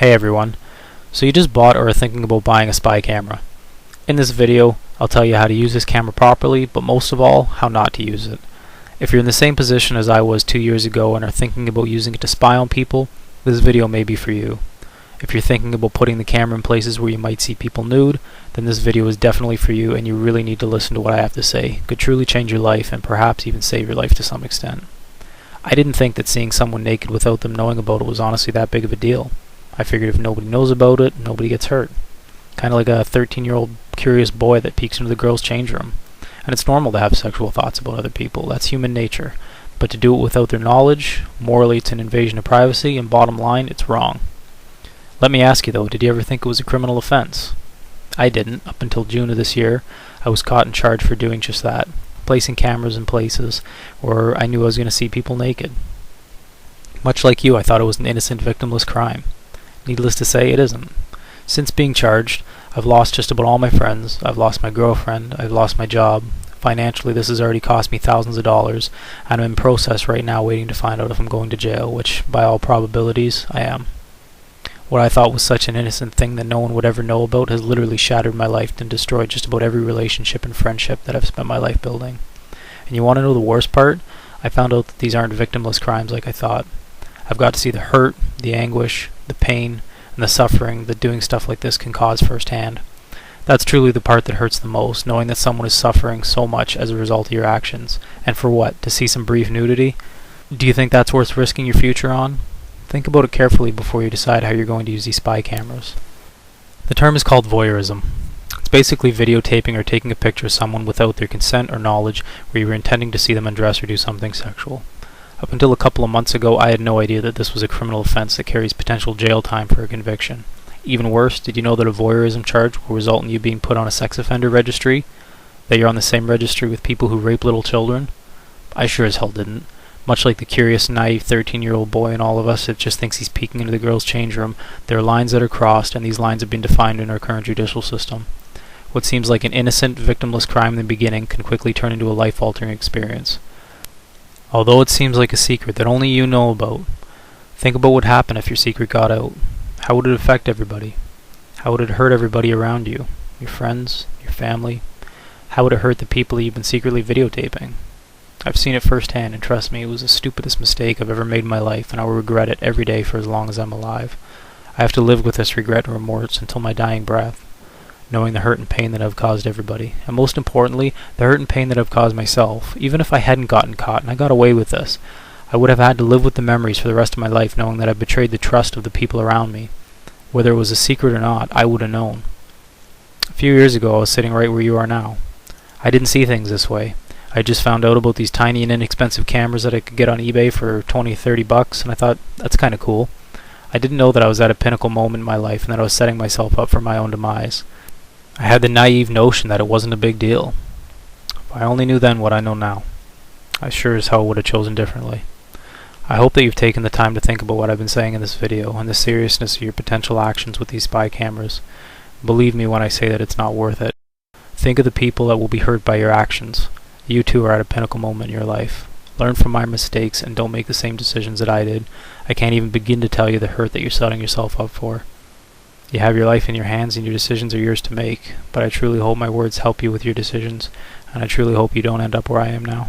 Hey everyone, so you just bought or are thinking about buying a spy camera. In this video, I'll tell you how to use this camera properly, but most of all, how not to use it. If you're in the same position as I was 2 years ago and are thinking about using it to spy on people, this video may be for you. If you're thinking about putting the camera in places where you might see people nude, then this video is definitely for you and you really need to listen to what I have to say. It could truly change your life and perhaps even save your life to some extent. I didn't think that seeing someone naked without them knowing about it was honestly that big of a deal. I figured if nobody knows about it, nobody gets hurt. Kind of like a 13-year-old curious boy that peeks into the girls' change room. And it's normal to have sexual thoughts about other people. That's human nature. But to do it without their knowledge, morally it's an invasion of privacy, and bottom line, it's wrong. Let me ask you though, did you ever think it was a criminal offense? I didn't. Up until June of this year, I was caught and charged for doing just that. Placing cameras in places where I knew I was going to see people naked. Much like you, I thought it was an innocent, victimless crime. Needless to say, it isn't. Since being charged, I've lost just about all my friends, I've lost my girlfriend, I've lost my job. Financially, this has already cost me thousands of dollars, and I'm in process right now waiting to find out if I'm going to jail, which, by all probabilities, I am. What I thought was such an innocent thing that no one would ever know about has literally shattered my life and destroyed just about every relationship and friendship that I've spent my life building. And you want to know the worst part? I found out that these aren't victimless crimes like I thought. I've got to see the hurt, the anguish, the pain, and the suffering that doing stuff like this can cause firsthand. That's truly the part that hurts the most, knowing that someone is suffering so much as a result of your actions. And for what? To see some brief nudity? Do you think that's worth risking your future on? Think about it carefully before you decide how you're going to use these spy cameras. The term is called voyeurism. It's basically videotaping or taking a picture of someone without their consent or knowledge where you were intending to see them undress or do something sexual. Up until a couple of months ago, I had no idea that this was a criminal offense that carries potential jail time for a conviction. Even worse, did you know that a voyeurism charge will result in you being put on a sex offender registry? That you're on the same registry with people who rape little children? I sure as hell didn't. Much like the curious, naive 13-year-old boy in all of us that just thinks he's peeking into the girls' change room, there are lines that are crossed, and these lines have been defined in our current judicial system. What seems like an innocent, victimless crime in the beginning can quickly turn into a life-altering experience. Although it seems like a secret that only you know about, think about what would happen if your secret got out. How would it affect everybody? How would it hurt everybody around you? Your friends? Your family? How would it hurt the people that you've been secretly videotaping? I've seen it firsthand, and trust me, it was the stupidest mistake I've ever made in my life, and I will regret it every day for as long as I'm alive. I have to live with this regret and remorse until my dying breath, knowing the hurt and pain that I've caused everybody, and most importantly, the hurt and pain that I've caused myself. Even if I hadn't gotten caught and I got away with this, I would have had to live with the memories for the rest of my life, knowing that I betrayed the trust of the people around me. Whether it was a secret or not, I would have known. A few years ago, I was sitting right where you are now. I didn't see things this way. I just found out about these tiny and inexpensive cameras that I could get on eBay for 20, 30 bucks, and I thought, that's kind of cool. I didn't know that I was at a pinnacle moment in my life and that I was setting myself up for my own demise. I had the naive notion that it wasn't a big deal. If I only knew then what I know now, I sure as hell would have chosen differently. I hope that you've taken the time to think about what I've been saying in this video and the seriousness of your potential actions with these spy cameras. Believe me when I say that it's not worth it. Think of the people that will be hurt by your actions. You too are at a pinnacle moment in your life. Learn from my mistakes and don't make the same decisions that I did. I can't even begin to tell you the hurt that you're setting yourself up for. You have your life in your hands and your decisions are yours to make, but I truly hope my words help you with your decisions, and I truly hope you don't end up where I am now.